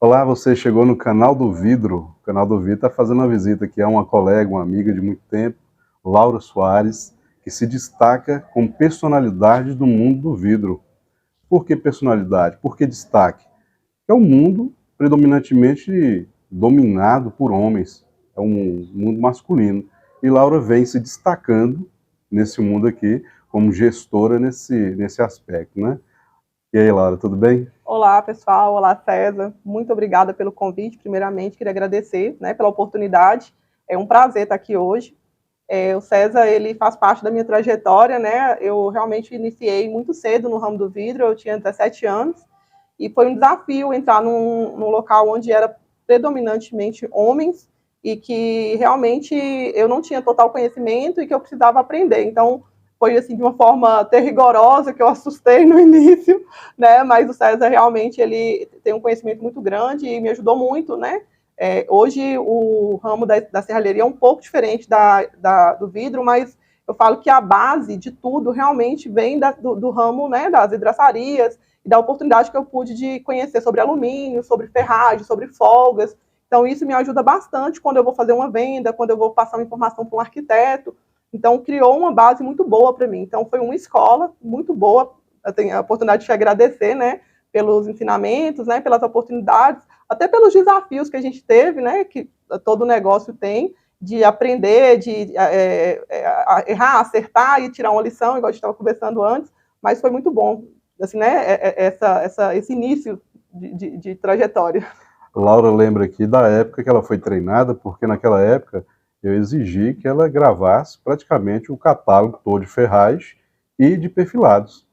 Olá, você chegou no Canal do Vidro. O Canal do Vidro está fazendo uma visita aqui a uma colega, uma amiga de muito tempo, Laura Soares, que se destaca como personalidade do mundo do vidro. Por que personalidade? Por que destaque? É um mundo predominantemente dominado por homens, é um mundo masculino. E Laura vem se destacando nesse mundo aqui como gestora nesse aspecto, né? E aí, Laura, tudo bem? Olá, pessoal. Olá, César. Muito obrigada pelo convite. Primeiramente, queria agradecer, né, pela oportunidade. É um prazer estar aqui hoje. O César, ele faz parte da minha trajetória, né? Eu realmente iniciei muito cedo no ramo do vidro, eu tinha 17 anos, e foi um desafio entrar num local onde era predominantemente homens e que realmente eu não tinha total conhecimento e que eu precisava aprender. Então, foi assim de uma forma até rigorosa que eu assustei no início, né? Mas o César realmente ele tem um conhecimento muito grande e me ajudou muito, né? Hoje o ramo da serralheria é um pouco diferente do vidro, mas eu falo que a base de tudo realmente vem do ramo, né, das vidraçarias e da oportunidade que eu pude de conhecer sobre alumínio, sobre ferragem, sobre folgas. Então isso me ajuda bastante quando eu vou fazer uma venda, quando eu vou passar uma informação para um arquiteto. Então criou uma base muito boa para mim. Então foi uma escola muito boa. Eu tenho a oportunidade de te agradecer, né, pelos ensinamentos, né, pelas oportunidades, até pelos desafios que a gente teve, né, que todo negócio tem, de aprender, de errar, acertar e tirar uma lição, igual a gente estava conversando antes, mas foi muito bom, assim, né, esse início de trajetória. Laura lembra aqui da época que ela foi treinada, porque naquela época eu exigi que ela gravasse praticamente o catálogo todo de ferragens e de perfilados.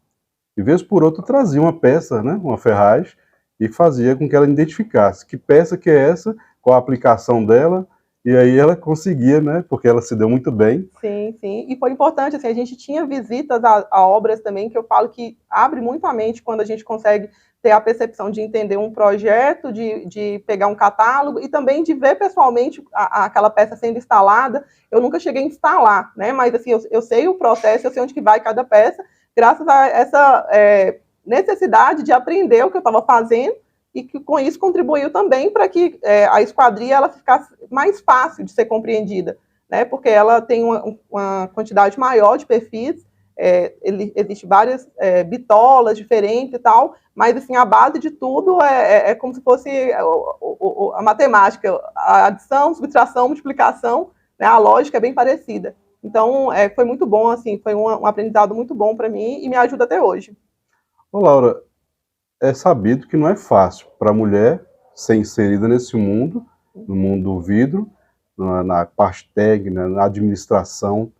E vez por outra trazia uma peça, né, uma ferragem, e fazia com que ela identificasse que peça que é essa, qual a aplicação dela, e aí ela conseguia, né, porque ela se deu muito bem. Sim, sim. E foi importante, assim, a gente tinha visitas a obras também, que eu falo que abre muito a mente quando a gente consegue ter a percepção de entender um projeto, de pegar um catálogo e também de ver pessoalmente aquela peça sendo instalada. Eu nunca cheguei a instalar, né? Mas assim, eu sei o processo, eu sei onde que vai cada peça, graças a essa necessidade de aprender o que eu estava fazendo e que com isso contribuiu também para que a esquadria ela ficasse mais fácil de ser compreendida, né? Porque ela tem uma quantidade maior de perfis, existe várias bitolas diferentes e tal, mas assim, a base de tudo é como se fosse a matemática, a adição, subtração, multiplicação, né? A lógica é bem parecida. Então, foi muito bom, assim, foi um aprendizado muito bom para mim e me ajuda até hoje. Ô, Laura, é sabido que não é fácil para a mulher ser inserida nesse mundo, no mundo do vidro, na parte técnica, na administração.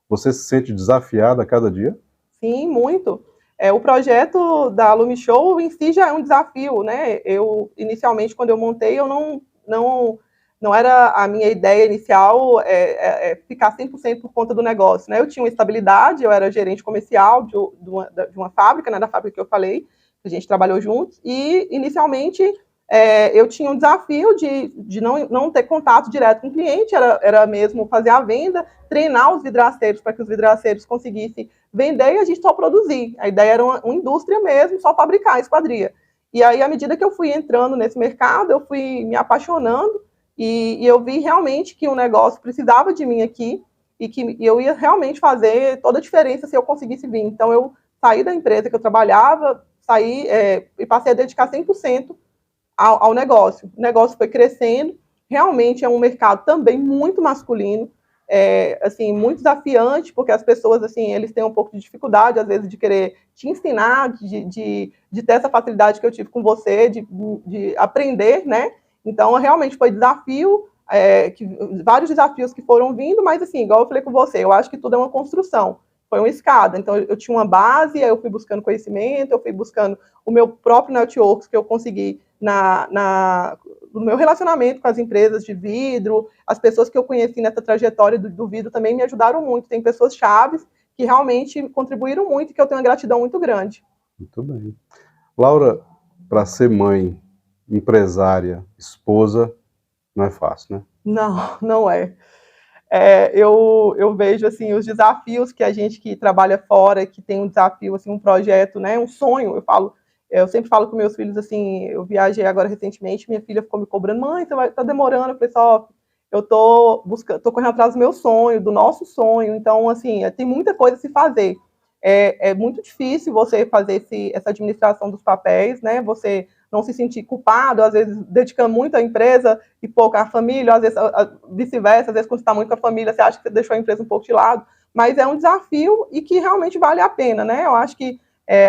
Você se sente desafiada a cada dia? Sim, muito. O projeto da Lumi Show em si já é um desafio, né? Eu, inicialmente, quando eu montei, eu não era a minha ideia inicial ficar 100% por conta do negócio, né? Eu tinha uma estabilidade, eu era gerente comercial de uma fábrica, né, da fábrica que eu falei, que a gente trabalhou juntos, e, inicialmente, eu tinha um desafio de não ter contato direto com o cliente, era mesmo fazer a venda, treinar os vidraceiros para que os vidraceiros conseguissem vender e a gente só produzir. A ideia era uma indústria mesmo, só fabricar a esquadria. E aí, à medida que eu fui entrando nesse mercado, eu fui me apaixonando e eu vi realmente que o negócio precisava de mim aqui e que eu ia realmente fazer toda a diferença se eu conseguisse vir. Então, eu saí da empresa que eu trabalhava, saí e passei a dedicar 100% ao negócio. O negócio foi crescendo, realmente é um mercado também muito masculino, assim, muito desafiante, porque as pessoas, assim, eles têm um pouco de dificuldade, às vezes, de querer te ensinar, de ter essa facilidade que eu tive com você, de aprender, né? Então, realmente foi desafio, vários desafios que foram vindo, mas, assim, igual eu falei com você, eu acho que tudo é uma construção, foi uma escada. Então, eu tinha uma base, aí eu fui buscando conhecimento, eu fui buscando o meu próprio network que eu consegui no meu relacionamento com as empresas de vidro, as pessoas que eu conheci nessa trajetória do vidro também me ajudaram muito. Tem pessoas chaves que realmente contribuíram muito e que eu tenho uma gratidão muito grande. Muito bem. Laura, para ser mãe, empresária, esposa, não é fácil, né? Não, não é. Eu vejo assim os desafios que a gente que trabalha fora, que tem um desafio, assim, um projeto, né, um sonho. Eu falo, Eu sempre falo com meus filhos assim, eu viajei agora recentemente, minha filha ficou me cobrando, mãe, tá demorando, eu falei só, eu tô correndo atrás do meu sonho, do nosso sonho, então, assim, tem muita coisa a se fazer. É muito difícil você fazer essa administração dos papéis, né? Você não se sentir culpado, às vezes dedicando muito à empresa e pouco à família, às vezes vice-versa, às vezes quando você está muito com a família, você acha que você deixou a empresa um pouco de lado, mas é um desafio e que realmente vale a pena, né? Eu acho que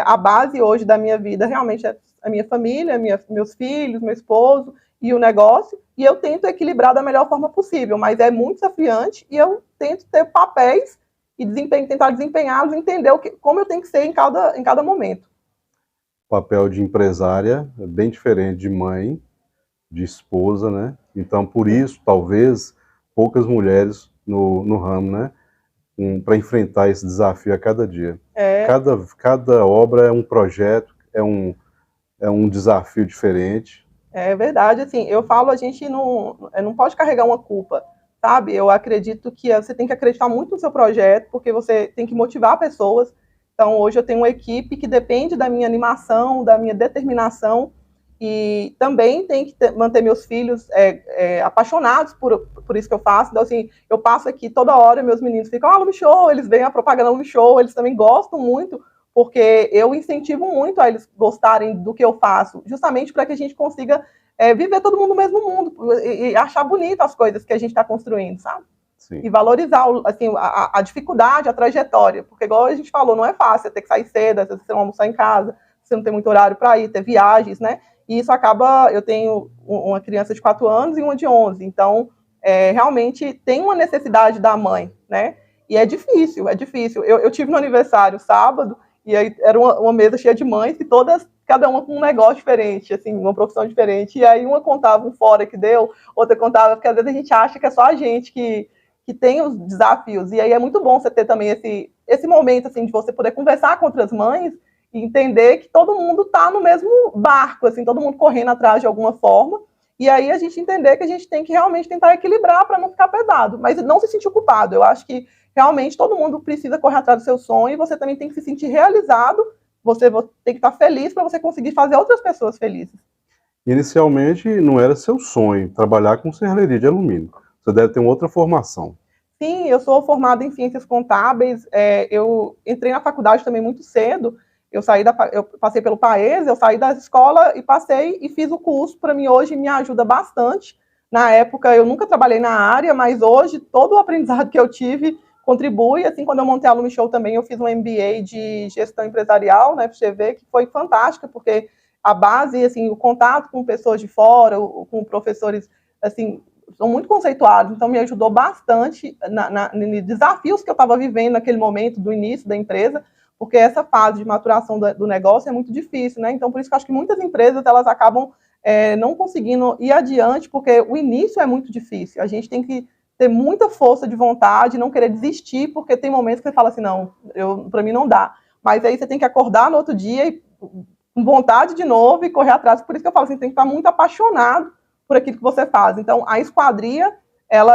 a base hoje da minha vida realmente é a minha família, meus filhos, meu esposo e o negócio, e eu tento equilibrar da melhor forma possível, mas é muito desafiante e eu tento ter papéis e tentar desempenhá-los, entender como eu tenho que ser em cada momento. O papel de empresária é bem diferente de mãe, de esposa, né? Então, por isso, talvez, poucas mulheres no ramo, né? Para enfrentar esse desafio a cada dia. Cada obra é um projeto, é um desafio diferente. É verdade, assim, eu falo, a gente não pode carregar uma culpa, sabe? Eu acredito que você tem que acreditar muito no seu projeto, porque você tem que motivar pessoas. Então, hoje eu tenho uma equipe que depende da minha animação, da minha determinação, e também tem que manter meus filhos apaixonados por isso que eu faço. Então, assim, eu passo aqui toda hora, meus meninos ficam, Lumi Show, eles veem a propaganda Lumi Show, eles também gostam muito, porque eu incentivo muito a eles gostarem do que eu faço, justamente para que a gente consiga viver todo mundo no mesmo mundo e achar bonito as coisas que a gente está construindo, sabe? Sim. E valorizar assim, a dificuldade, a trajetória, porque igual a gente falou, não é fácil, você ter que sair cedo, às vezes você não almoçar em casa, você não tem muito horário para ir, ter viagens, né? E isso acaba, eu tenho uma criança de 4 anos e uma de 11, então realmente tem uma necessidade da mãe, né? E é difícil, é difícil. Eu tive no aniversário sábado, e aí era uma mesa cheia de mães, e cada uma com um negócio diferente, assim, uma profissão diferente, e aí uma contava um fora que deu, outra contava, porque às vezes a gente acha que é só a gente que tem os desafios, e aí é muito bom você ter também esse momento, assim, de você poder conversar com outras mães e entender que todo mundo está no mesmo barco, assim, todo mundo correndo atrás de alguma forma, e aí a gente entender que a gente tem que realmente tentar equilibrar para não ficar pesado, mas não se sentir culpado. Eu acho que realmente todo mundo precisa correr atrás do seu sonho e você também tem que se sentir realizado, você tem que estar feliz para você conseguir fazer outras pessoas felizes. Inicialmente não era seu sonho trabalhar com serralheria de alumínio. Você deve ter uma outra formação. Sim, eu sou formada em ciências contábeis, eu entrei na faculdade também muito cedo, eu passei pelo PAES, eu saí da escola e passei e fiz o curso, para mim hoje me ajuda bastante. Na época eu nunca trabalhei na área, mas hoje todo o aprendizado que eu tive contribui. Assim, quando eu montei a Lumi Show também, eu fiz um MBA de gestão empresarial na FGV, que foi fantástica, porque a base, assim, o contato com pessoas de fora, com professores, assim, são muito conceituados, então me ajudou bastante nos desafios que eu estava vivendo naquele momento do início da empresa, porque essa fase de maturação do negócio é muito difícil, né? Então, por isso que eu acho que muitas empresas elas acabam não conseguindo ir adiante, porque o início é muito difícil. A gente tem que ter muita força de vontade, não querer desistir, porque tem momentos que você fala assim, não, para mim não dá. Mas aí você tem que acordar no outro dia e, com vontade de novo e correr atrás. Por isso que eu falo assim, tem que estar muito apaixonado por aquilo que você faz. Então, a esquadria,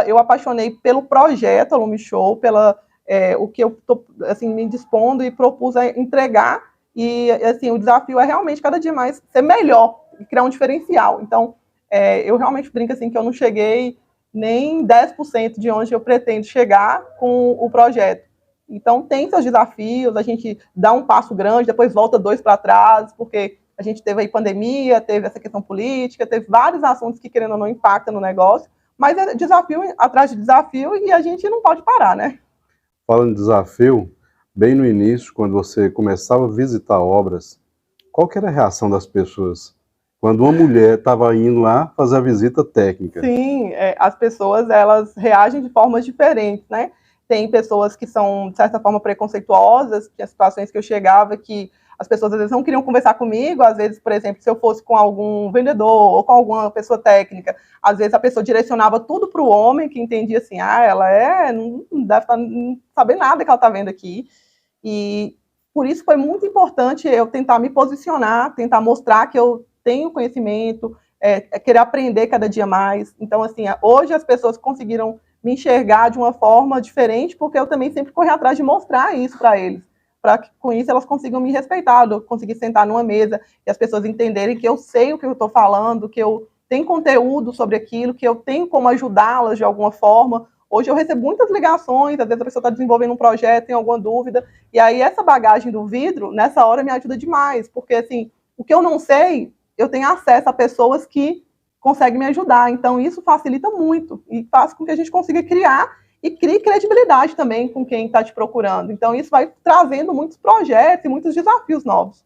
eu apaixonei pelo projeto, a Lumi Show, o que eu estou assim, me dispondo e propus a entregar, e assim, o desafio é realmente cada dia mais ser melhor e criar um diferencial. Então, eu realmente brinco assim que eu não cheguei nem 10% de onde eu pretendo chegar com o projeto. Então, tem seus desafios, a gente dá um passo grande, depois volta 2 para trás, porque a gente teve aí pandemia, teve essa questão política, teve vários assuntos que, querendo ou não, impactam no negócio, mas é desafio atrás de desafio e a gente não pode parar, né? Falando de desafio, bem no início, quando você começava a visitar obras, qual que era a reação das pessoas? Quando uma mulher estava indo lá fazer a visita técnica. Sim, as pessoas, elas reagem de formas diferentes, né? Tem pessoas que são, de certa forma, preconceituosas, tinha situações que eu chegava que as pessoas às vezes não queriam conversar comigo, às vezes, por exemplo, se eu fosse com algum vendedor ou com alguma pessoa técnica, às vezes a pessoa direcionava tudo para o homem, que entendia assim, ela não deve estar não saber nada que ela está vendo aqui. E por isso foi muito importante eu tentar me posicionar, tentar mostrar que eu tenho conhecimento, querer aprender cada dia mais. Então, assim, hoje as pessoas conseguiram me enxergar de uma forma diferente, porque eu também sempre corri atrás de mostrar isso para eles. para que com isso elas consigam me respeitar, eu conseguir sentar numa mesa e as pessoas entenderem que eu sei o que eu estou falando, que eu tenho conteúdo sobre aquilo, que eu tenho como ajudá-las de alguma forma. Hoje eu recebo muitas ligações, às vezes a pessoa está desenvolvendo um projeto, tem alguma dúvida, e aí essa bagagem do vidro, nessa hora, me ajuda demais, porque assim, o que eu não sei, eu tenho acesso a pessoas que conseguem me ajudar, então isso facilita muito, e faz com que a gente consiga criar e crie credibilidade também com quem está te procurando. Então isso vai trazendo muitos projetos e muitos desafios novos.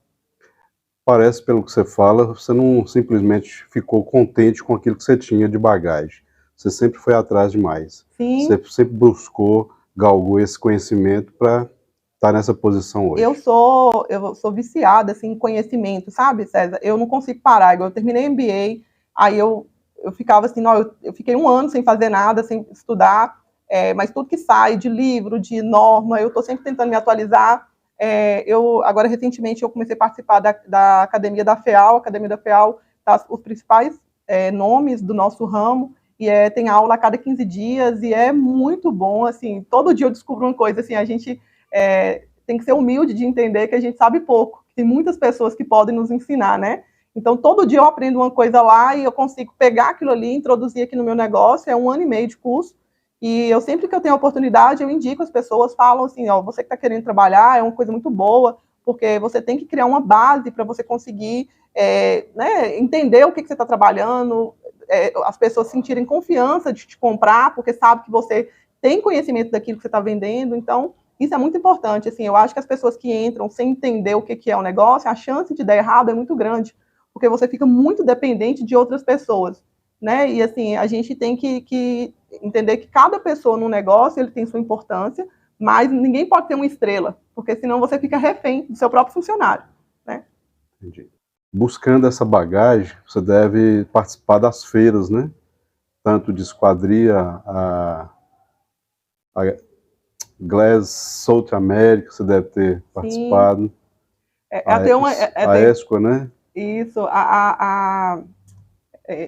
Parece, pelo que você fala, você não simplesmente ficou contente com aquilo que você tinha de bagagem. Você sempre foi atrás de mais. Sim. Você sempre buscou, galgou esse conhecimento para estar nessa posição hoje. Eu sou viciada assim, em conhecimento, sabe, César? Eu não consigo parar. Igual eu terminei MBA, aí eu ficava assim, não, eu fiquei um ano sem fazer nada, sem estudar, mas tudo que sai de livro, de norma, eu estou sempre tentando me atualizar. Agora, recentemente, eu comecei a participar da Academia da FEAL. A Academia da FEAL tá os principais nomes do nosso ramo, e tem aula a cada 15 dias, e é muito bom, assim, todo dia eu descubro uma coisa, assim, a gente tem que ser humilde de entender que a gente sabe pouco, tem muitas pessoas que podem nos ensinar, né? Então, todo dia eu aprendo uma coisa lá e eu consigo pegar aquilo ali, introduzir aqui no meu negócio, é 1 ano e meio de curso, e eu sempre que eu tenho a oportunidade, eu indico as pessoas, falam assim, ó, você que está querendo trabalhar, é uma coisa muito boa, porque você tem que criar uma base para você conseguir né, entender o que você está trabalhando, as pessoas sentirem confiança de te comprar, porque sabe que você tem conhecimento daquilo que você está vendendo. Então, isso é muito importante. Assim, eu acho que as pessoas que entram sem entender o que é o negócio, a chance de dar errado é muito grande, porque você fica muito dependente de outras pessoas, né? E assim, a gente tem que entender que cada pessoa no negócio ele tem sua importância, mas ninguém pode ter uma estrela, porque senão você fica refém do seu próprio funcionário, né? Entendi. Buscando essa bagagem, você deve participar das feiras, né? Tanto de esquadria, a Glass South America, você deve ter participado. A ESCO, né? Isso.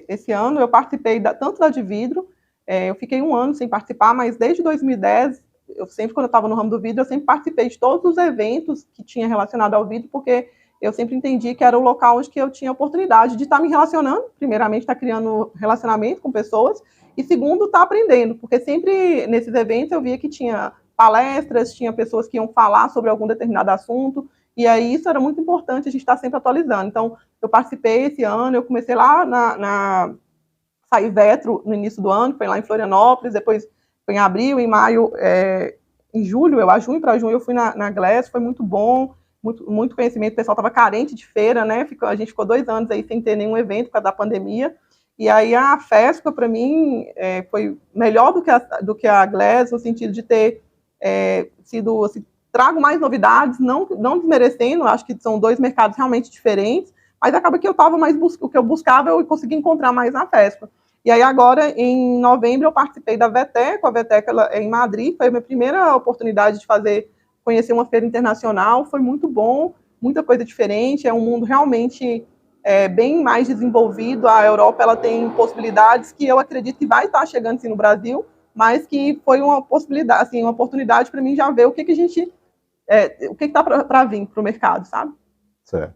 Esse ano eu participei tanto da de vidro, eu fiquei 1 ano sem participar, mas desde 2010, eu sempre, quando eu estava no ramo do vidro, eu sempre participei de todos os eventos que tinha relacionado ao vidro, porque eu sempre entendi que era o local onde que eu tinha oportunidade de estar me relacionando, primeiramente estar criando relacionamento com pessoas, e segundo, estar aprendendo, porque sempre nesses eventos eu via que tinha palestras, tinha pessoas que iam falar sobre algum determinado assunto, e aí isso era muito importante, a gente estar sempre atualizando. Então, eu participei esse ano, eu comecei lá na Saivetro no início do ano, foi lá em Florianópolis, depois foi em abril, em maio, em julho, junho para junho eu fui na Glass, foi muito bom, muito conhecimento, o pessoal estava carente de feira, né? A gente ficou 2 anos aí sem ter nenhum evento por causa da pandemia, e aí a FESPA, para mim, foi melhor do que a Glass, no sentido de ter sido, assim, trago mais novidades, não desmerecendo, acho que são 2 mercados realmente diferentes, mas acaba que eu estava mais o que eu buscava, eu consegui encontrar mais na FESPA. E aí agora, em novembro, eu participei da VTEC, a VTEC ela é em Madrid, foi a minha primeira oportunidade de conhecer uma feira internacional, foi muito bom, muita coisa diferente, é um mundo realmente bem mais desenvolvido, a Europa ela tem possibilidades que eu acredito que vai estar chegando sim no Brasil, mas que foi uma possibilidade, assim, uma oportunidade para mim já ver o que a gente, o que está para vir para o mercado, sabe? Certo.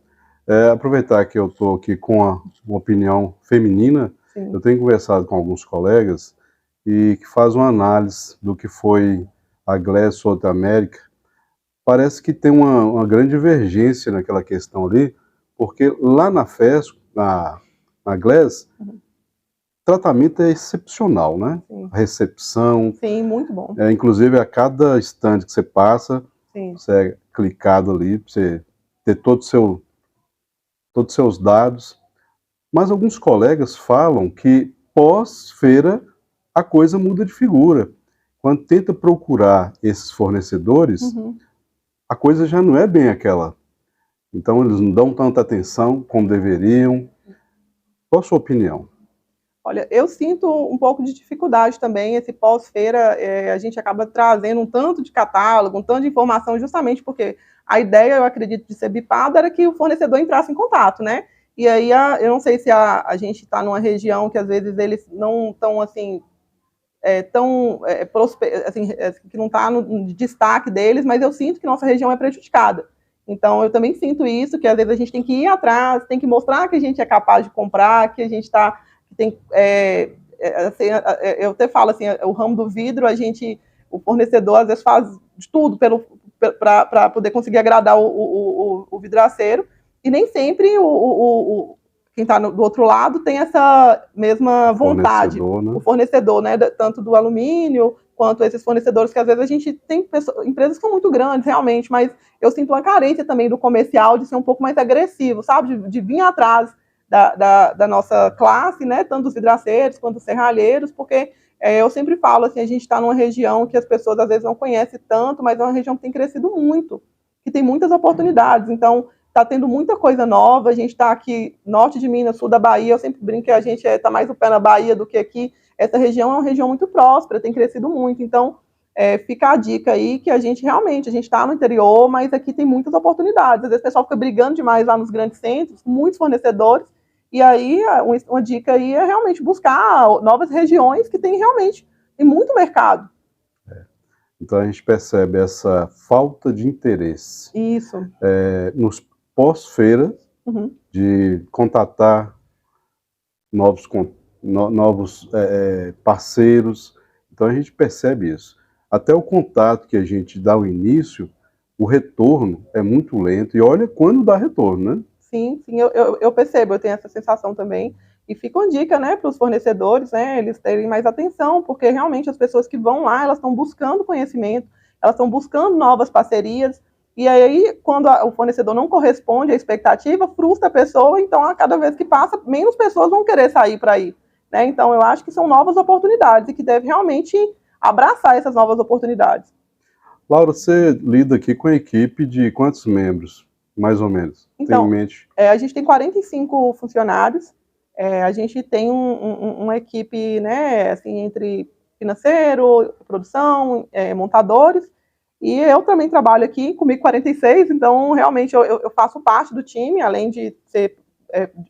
Aproveitar que eu estou aqui com uma opinião feminina, sim, eu tenho conversado com alguns colegas e que fazem uma análise do que foi a Glass South America. Parece que tem uma grande divergência naquela questão ali, porque lá na FESCO, na Glass, o tratamento é excepcional, né? Sim. A recepção. Sim, muito bom. Inclusive, a cada estande que você passa, sim, você é clicado ali, para você ter todos os seus dados. Mas alguns colegas falam que pós-feira a coisa muda de figura. Quando tenta procurar esses fornecedores, a coisa já não é bem aquela. Então eles não dão tanta atenção como deveriam. Qual a sua opinião? Olha, eu sinto um pouco de dificuldade também, esse pós-feira, a gente acaba trazendo um tanto de catálogo, um tanto de informação, justamente porque a ideia, eu acredito, de ser bipada era que o fornecedor entrasse em contato, né? E aí, eu não sei se a gente está numa região que às vezes eles não estão, assim, assim, que não está no destaque deles, mas eu sinto que nossa região é prejudicada. Então, eu também sinto isso, que às vezes a gente tem que ir atrás, tem que mostrar que a gente é capaz de comprar, que a gente está... Assim, eu até falo assim, o ramo do vidro, o fornecedor às vezes faz de tudo para poder conseguir agradar o vidraceiro, e nem sempre quem está do outro lado tem essa mesma vontade. O fornecedor, né, tanto do alumínio quanto esses fornecedores, que às vezes a gente tem empresas que são muito grandes, realmente, mas eu sinto uma carência também do comercial de ser um pouco mais agressivo, sabe? De vir atrás da nossa classe, né? Tanto os vidraceiros quanto os serralheiros, porque eu sempre falo assim, a gente está numa região que as pessoas às vezes não conhecem tanto, mas é uma região que tem crescido muito, que tem muitas oportunidades. Então, está tendo muita coisa nova. A gente está aqui, norte de Minas, sul da Bahia. Eu sempre brinco que a gente está mais o pé na Bahia do que aqui. Essa região é uma região muito próspera, tem crescido muito. Então, fica a dica aí que a gente está no interior, mas aqui tem muitas oportunidades. Às vezes o pessoal fica brigando demais lá nos grandes centros, muitos fornecedores, e aí uma dica aí é realmente buscar novas regiões que tem muito mercado. Então a gente percebe essa falta de interesse. Isso. Nos pós-feira, de contatar novos parceiros. Então a gente percebe isso. Até o contato que a gente dá ao início, o retorno é muito lento. E olha quando dá retorno, né? Sim, eu percebo, eu tenho essa sensação também. E fica uma dica, né, para os fornecedores, né, eles terem mais atenção, porque realmente as pessoas que vão lá, elas estão buscando conhecimento, elas estão buscando novas parcerias, e aí, quando o fornecedor não corresponde à expectativa, frustra a pessoa, então, a cada vez que passa, menos pessoas vão querer sair para ir, né? Então, eu acho que são novas oportunidades e que deve realmente abraçar essas novas oportunidades. Laura, você lida aqui com a equipe de quantos membros, mais ou menos? Então, tem em mente? A gente tem 45 funcionários, a gente tem uma equipe, né, assim, entre financeiro, produção, montadores, e eu também trabalho aqui, comigo 46, então realmente eu faço parte do time, além de ser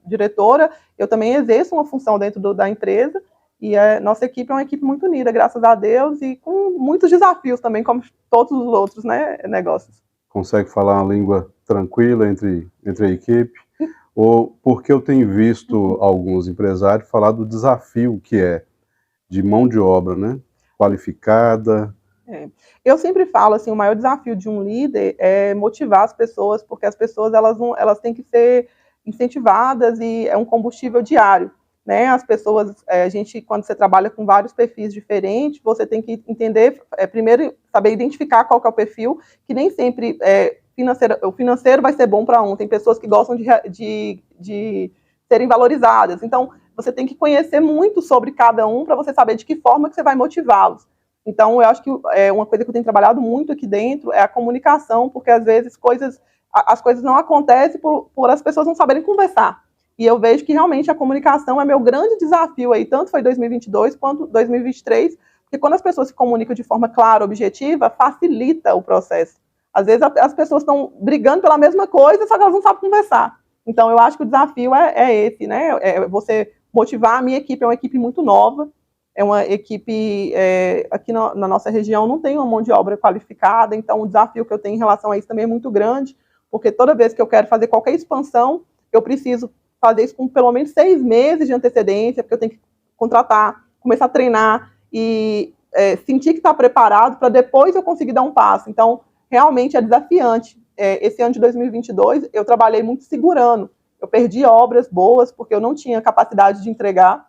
diretora, eu também exerço uma função dentro da empresa, e a nossa equipe é uma equipe muito unida, graças a Deus, e com muitos desafios também, como todos os outros, né, negócios. Consegue falar uma língua tranquila entre a equipe? Ou porque eu tenho visto alguns empresários falar do desafio que é de mão de obra, né? Qualificada. Eu sempre falo assim, o maior desafio de um líder é motivar as pessoas, porque as pessoas elas têm que ser incentivadas e é um combustível diário, né? As pessoas, quando você trabalha com vários perfis diferentes, você tem que entender, primeiro saber identificar qual que é o perfil, que nem sempre o financeiro vai ser bom para um. Tem pessoas que gostam de serem valorizadas. Então, você tem que conhecer muito sobre cada um para você saber de que forma que você vai motivá-los. Então, eu acho que uma coisa que eu tenho trabalhado muito aqui dentro é a comunicação, porque às vezes as coisas não acontecem por as pessoas não saberem conversar. E eu vejo que realmente a comunicação é meu grande desafio aí, tanto foi 2022 quanto 2023, porque quando as pessoas se comunicam de forma clara, objetiva, facilita o processo. Às vezes as pessoas estão brigando pela mesma coisa, só que elas não sabem conversar. Então, eu acho que o desafio é esse, né? Você motivar. A minha equipe é uma equipe muito nova, é uma equipe, aqui na nossa região não tem uma mão de obra qualificada, então o desafio que eu tenho em relação a isso também é muito grande, porque toda vez que eu quero fazer qualquer expansão, eu preciso fazer isso com pelo menos 6 meses de antecedência, porque eu tenho que contratar, começar a treinar e sentir que está preparado para depois eu conseguir dar um passo. Então, realmente é desafiante. Esse ano de 2022, eu trabalhei muito segurando. Eu perdi obras boas, porque eu não tinha capacidade de entregar,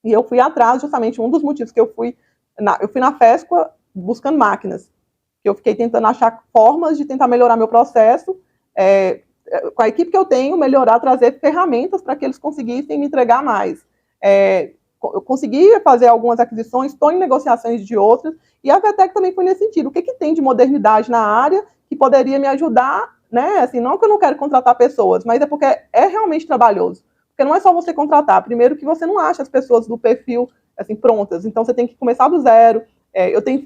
e eu fui atrás, justamente, um dos motivos que eu fui na FESCO buscando máquinas, que eu fiquei tentando achar formas de tentar melhorar meu processo, com a equipe que eu tenho, melhorar, trazer ferramentas para que eles conseguissem me entregar mais. Eu consegui fazer algumas aquisições, estou em negociações de outras, e a VTEC também foi nesse sentido. O que tem de modernidade na área que poderia me ajudar, né? Assim, não que eu não quero contratar pessoas, mas é porque é realmente trabalhoso. Porque não é só você contratar. Primeiro que você não acha as pessoas do perfil assim, prontas. Então, você tem que começar do zero. Eu tenho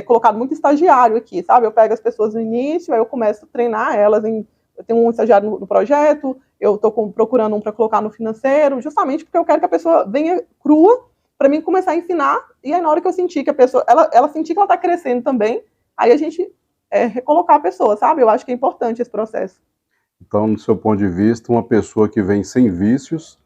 colocado muito estagiário aqui, sabe? Eu pego as pessoas no início, aí eu começo a treinar elas. Eu tenho um estagiário no projeto, eu estou procurando um para colocar no financeiro, justamente porque eu quero que a pessoa venha crua para mim começar a ensinar, e aí na hora que eu senti que a pessoa, ela sentir que ela está crescendo também, aí a gente recolocar a pessoa, sabe? Eu acho que é importante esse processo. Então, no seu ponto de vista, uma pessoa que vem sem vícios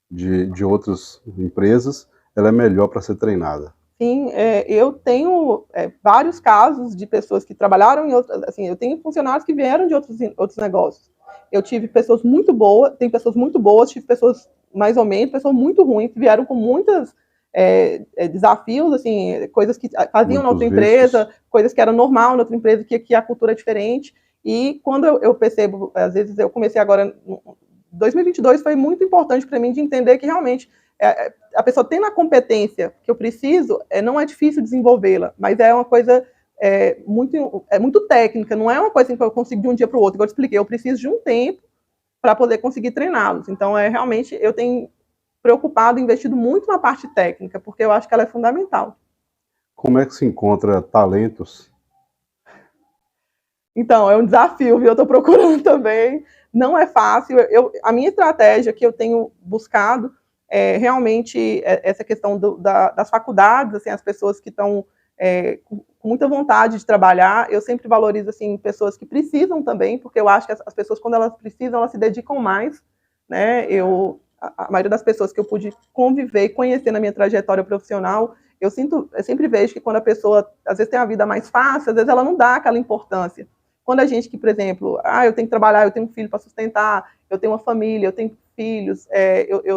de outras empresas, ela é melhor para ser treinada. Sim, eu tenho vários casos de pessoas que trabalharam em outras, assim, eu tenho funcionários que vieram de outros negócios. Eu tive pessoas muito boas, tem pessoas muito boas, tive pessoas mais ou menos, pessoas muito ruins, que vieram com muitos desafios, assim, coisas que faziam na outra Muitos empresa, vícios. coisas que eram normal na outra empresa, que aqui a cultura é diferente. E quando eu percebo, às vezes eu comecei agora, 2022 foi muito importante para mim de entender que realmente a pessoa tendo a competência que eu preciso, não é difícil desenvolvê-la, mas é uma coisa muito técnica, não é uma coisa que eu consigo de um dia para o outro. Igual eu expliquei, eu preciso de um tempo para poder conseguir treiná-los. Então, realmente, eu tenho preocupado, investido muito na parte técnica, porque eu acho que ela é fundamental. Como é que se encontra talentos? Então, é um desafio, viu? Eu estou procurando também. Não é fácil. A minha estratégia que eu tenho buscado é realmente essa questão das faculdades, assim, as pessoas que estão com muita vontade de trabalhar. Eu sempre valorizo assim pessoas que precisam também, porque eu acho que as pessoas, quando elas precisam, elas se dedicam mais, né? A maioria das pessoas que eu pude conviver e conhecer na minha trajetória profissional, eu sempre vejo que quando a pessoa às vezes tem a vida mais fácil, às vezes ela não dá aquela importância. Quando a gente que, por exemplo, eu tenho que trabalhar, eu tenho um filho para sustentar, eu tenho uma família, eu tenho filhos,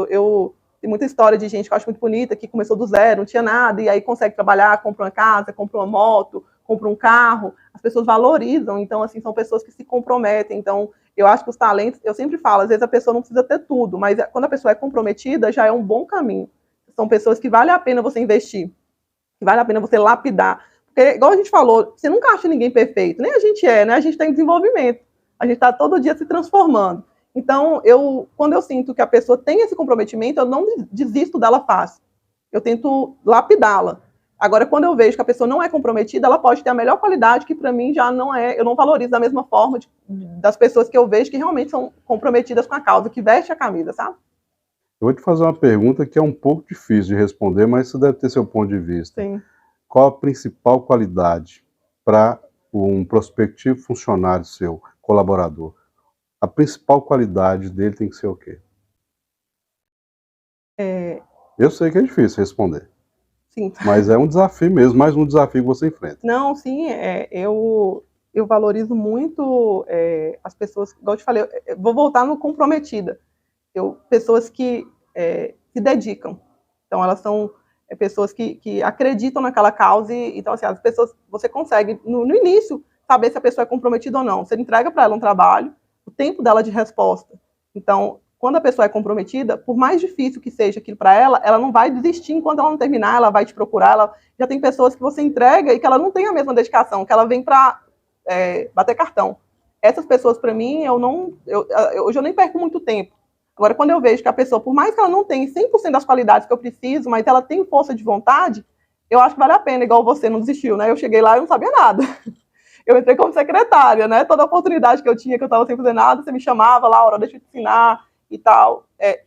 eu tem muita história de gente que eu acho muito bonita, que começou do zero, não tinha nada, e aí consegue trabalhar, compra uma casa, compra uma moto, compra um carro. As pessoas valorizam, então, assim, são pessoas que se comprometem. Então, eu acho que os talentos, eu sempre falo, às vezes a pessoa não precisa ter tudo, mas quando a pessoa é comprometida, já é um bom caminho. São pessoas que vale a pena você investir, que vale a pena você lapidar. Porque, igual a gente falou, você nunca acha ninguém perfeito, nem a gente né? A gente está em desenvolvimento, a gente está todo dia se transformando. Então, quando eu sinto que a pessoa tem esse comprometimento, eu não desisto dela fácil. Eu tento lapidá-la. Agora, quando eu vejo que a pessoa não é comprometida, ela pode ter a melhor qualidade, que para mim já não é, eu não valorizo da mesma forma das pessoas que eu vejo que realmente são comprometidas com a causa, que veste a camisa, sabe? Eu vou te fazer uma pergunta que é um pouco difícil de responder, mas você deve ter seu ponto de vista. Sim. Qual a principal qualidade para um prospectivo funcionário seu, colaborador? A principal qualidade dele tem que ser o quê? Eu sei que é difícil responder, Sim. mas é um desafio mesmo, mais um desafio que você enfrenta. Não, sim, eu valorizo muito as pessoas, igual eu te falei, eu vou voltar no comprometida. Pessoas que se dedicam. Então, elas são pessoas que acreditam naquela causa. Então, assim, as pessoas, você consegue, no início, saber se a pessoa é comprometida ou não. Você entrega para ela um trabalho, o tempo dela de resposta. Então, quando a pessoa é comprometida, por mais difícil que seja aquilo para ela não vai desistir enquanto ela não terminar, ela vai te procurar. Já tem pessoas que você entrega e que ela não tem a mesma dedicação, que ela vem para bater cartão. Essas pessoas, para mim, hoje eu nem perco muito tempo. Agora, quando eu vejo que a pessoa, por mais que ela não tenha 100% das qualidades que eu preciso, mas ela tem força de vontade, eu acho que vale a pena, igual você não desistiu, né? Eu cheguei lá e não sabia nada. Eu entrei como secretária, né? Toda oportunidade que eu tinha, que eu estava sem fazer nada, você me chamava, Laura, deixa eu te ensinar e tal.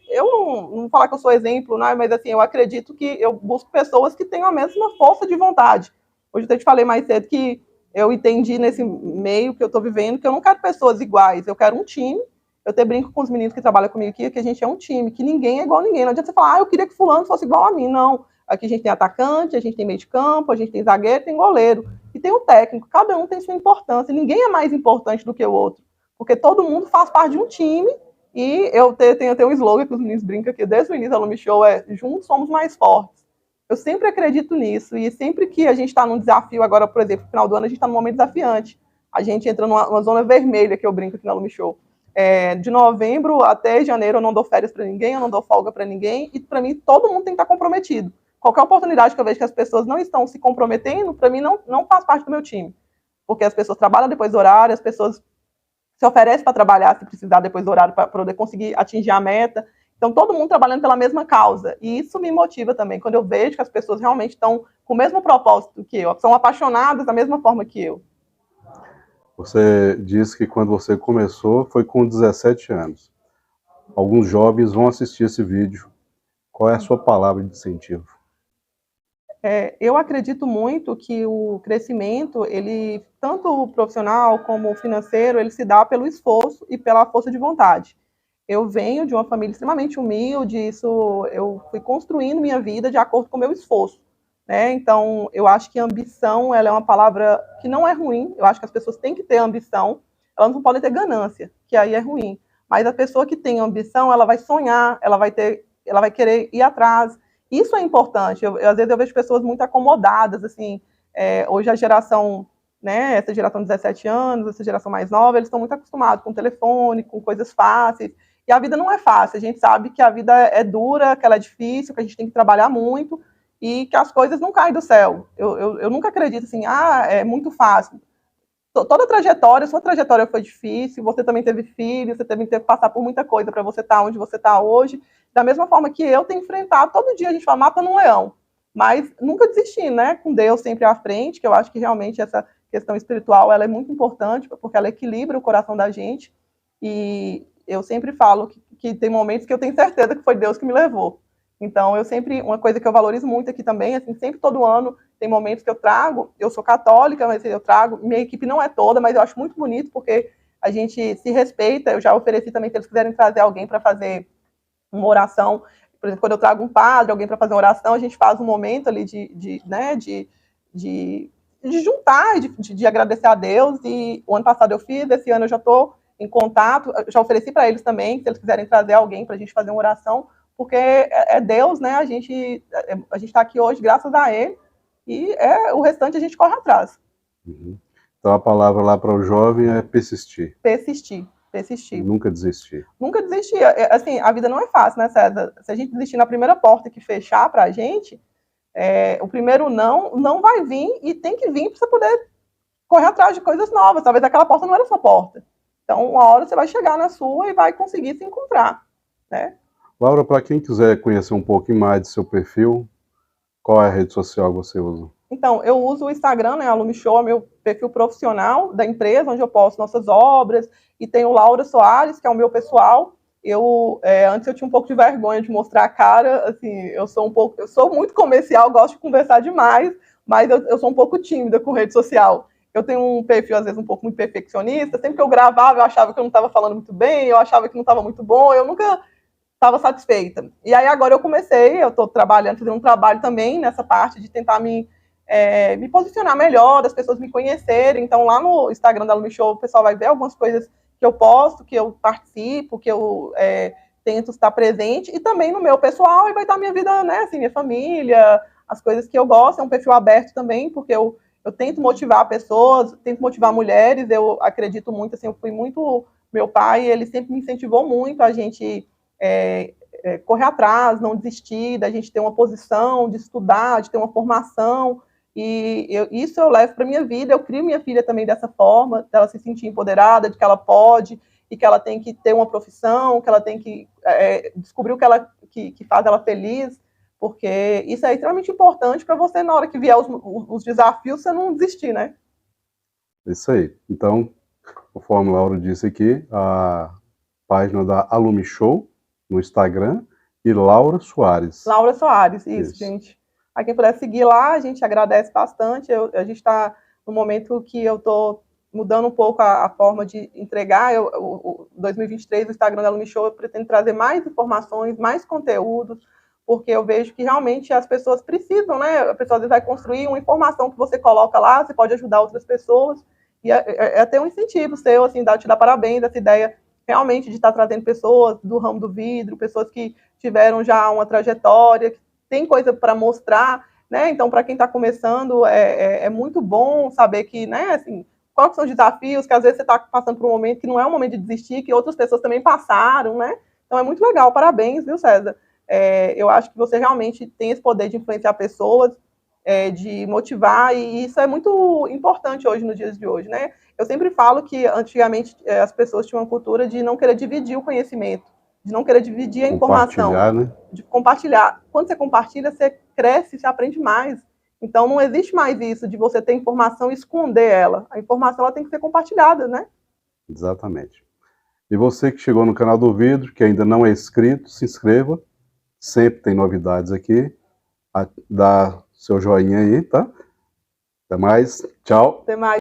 Eu não vou falar que eu sou exemplo, né? Mas assim, eu acredito que eu busco pessoas que tenham a mesma força de vontade. Hoje eu te falei mais cedo que eu entendi nesse meio que eu estou vivendo que eu não quero pessoas iguais, eu quero um time. Eu até brinco com os meninos que trabalham comigo aqui, que a gente é um time, que ninguém é igual a ninguém. Não adianta você falar, eu queria que fulano fosse igual a mim. Não. Aqui a gente tem atacante, a gente tem meio de campo, a gente tem zagueiro, tem goleiro. E tem o técnico. Cada um tem sua importância. Ninguém é mais importante do que o outro. Porque todo mundo faz parte de um time. E eu tenho até um slogan que os meninos brincam aqui desde o início da Lume Show, juntos somos mais fortes. Eu sempre acredito nisso. E sempre que a gente está num desafio, agora, por exemplo, no final do ano, a gente está num momento desafiante. A gente entra numa zona vermelha, que eu brinco aqui na Lume Show. De novembro até janeiro eu não dou férias para ninguém, eu não dou folga para ninguém, e para mim todo mundo tem que estar comprometido. Qualquer oportunidade que eu vejo que as pessoas não estão se comprometendo, para mim não faz parte do meu time. Porque as pessoas trabalham depois do horário, as pessoas se oferecem para trabalhar se precisar depois do horário para poder conseguir atingir a meta. Então, todo mundo trabalhando pela mesma causa. E isso me motiva também, quando eu vejo que as pessoas realmente estão com o mesmo propósito que eu, são apaixonadas da mesma forma que eu. Você disse que quando você começou foi com 17 anos. Alguns jovens vão assistir esse vídeo Qual é a sua palavra de incentivo? Eu acredito muito que o crescimento, ele, tanto o profissional como o financeiro, ele se dá pelo esforço e pela força de vontade. Eu venho de uma família extremamente humilde, isso eu fui construindo minha vida de acordo com o meu esforço, né? Então, eu acho que ambição, ela é uma palavra que não é ruim, eu acho que as pessoas têm que ter ambição, elas não podem ter ganância, que aí é ruim. Mas a pessoa que tem ambição, ela vai sonhar, ela vai querer ir atrás. Isso é importante. Às vezes eu vejo pessoas muito acomodadas, assim, hoje a geração, né, essa geração de 17 anos, essa geração mais nova, eles estão muito acostumados com telefone, com coisas fáceis, e a vida não é fácil, a gente sabe que a vida é dura, que ela é difícil, que a gente tem que trabalhar muito, e que as coisas não caem do céu. Eu nunca acredito assim, é muito fácil. Toda a trajetória, sua trajetória foi difícil, você também teve filhos, você também teve que passar por muita coisa para você estar onde você está hoje, da mesma forma que eu tenho enfrentado, todo dia a gente fala, mata num leão, mas nunca desisti, né, com Deus sempre à frente, que eu acho que realmente essa questão espiritual, ela é muito importante, porque ela equilibra o coração da gente, e eu sempre falo que tem momentos que eu tenho certeza que foi Deus que me levou. Então, uma coisa que eu valorizo muito aqui também, assim, sempre todo ano, tem momentos que eu trago, eu sou católica, mas eu trago, minha equipe não é toda, mas eu acho muito bonito, porque a gente se respeita, eu já ofereci também, se eles quiserem trazer alguém para fazer uma oração, por exemplo, quando eu trago um padre, alguém para fazer uma oração, a gente faz um momento ali de juntar, de agradecer a Deus, e o ano passado eu fiz, esse ano eu já estou em contato, já ofereci para eles também, se eles quiserem trazer alguém para a gente fazer uma oração, porque é Deus, né, a gente está aqui hoje graças a Ele, e o restante a gente corre atrás. Uhum. Então a palavra lá para o jovem é persistir. Persistir, persistir. Nunca desistir. Nunca desistir. Assim, a vida não é fácil, né, César? Se a gente desistir na primeira porta que fechar pra gente, o primeiro não vai vir e tem que vir para você poder correr atrás de coisas novas. Talvez aquela porta não era sua porta. Então, uma hora você vai chegar na sua e vai conseguir se encontrar, né? Laura, para quem quiser conhecer um pouquinho mais do seu perfil, qual é a rede social que você usa? Então, eu uso o Instagram, né, a Lumishow, é meu perfil profissional da empresa, onde eu posto nossas obras, e tem o Laura Soares, que é o meu pessoal. Antes eu tinha um pouco de vergonha de mostrar a cara, assim, eu sou muito comercial, gosto de conversar demais, mas eu sou um pouco tímida com rede social. Eu tenho um perfil, às vezes, um pouco muito perfeccionista, sempre que eu gravava, eu achava que eu não estava falando muito bem, eu achava que não estava muito bom, eu nunca estava satisfeita. E aí agora eu estou trabalhando, fazendo um trabalho também nessa parte de tentar me posicionar melhor, das pessoas me conhecerem. Então, lá no Instagram da Lumishow, o pessoal vai ver algumas coisas que eu posto, que eu participo, que eu tento estar presente, e também no meu pessoal, e vai estar minha vida, né, assim, minha família, as coisas que eu gosto. É um perfil aberto também, porque eu tento motivar pessoas, tento motivar mulheres. Eu acredito muito, assim, eu fui muito... Meu pai, ele sempre me incentivou muito a gente correr atrás, não desistir, da gente ter uma posição, de estudar, de ter uma formação. E isso eu levo para minha vida. Eu crio minha filha também dessa forma, dela se sentir empoderada, de que ela pode, e que ela tem que ter uma profissão, que ela tem que descobrir o que faz ela feliz, porque isso é extremamente importante para você, na hora que vier os desafios, você não desistir, né? Isso aí. Então, conforme o Laura disse aqui, a página da Alumishow no Instagram e Laura Soares. Laura Soares, isso. Gente. A quem puder seguir lá, a gente agradece bastante. A gente está no momento que eu estou mudando um pouco a forma de entregar. 2023, o Instagram da Lumishow, eu pretendo trazer mais informações, mais conteúdos, porque eu vejo que realmente as pessoas precisam, né? A pessoa às vezes vai construir uma informação que você coloca lá, você pode ajudar outras pessoas, e é até um incentivo seu, assim, te dar parabéns, essa ideia realmente de estar trazendo pessoas do ramo do vidro, pessoas que tiveram já uma trajetória, que tem coisa para mostrar, né? Então, para quem está começando, é muito bom saber que, né, assim, quais são os desafios, que às vezes você está passando por um momento que não é um momento de desistir, que outras pessoas também passaram, né? Então, é muito legal. Parabéns, viu, César? Eu acho que você realmente tem esse poder de influenciar pessoas, de motivar, e isso é muito importante hoje, nos dias de hoje, né? Eu sempre falo que, antigamente, as pessoas tinham uma cultura de não querer dividir o conhecimento, de não querer dividir a informação. Compartilhar, né? De compartilhar. Quando você compartilha, você cresce, você aprende mais. Então, não existe mais isso de você ter informação e esconder ela. A informação ela tem que ser compartilhada, né? Exatamente. E você que chegou no canal do Vidro, que ainda não é inscrito, se inscreva, sempre tem novidades aqui. Dá seu joinha aí, tá? Até mais, tchau. Até mais.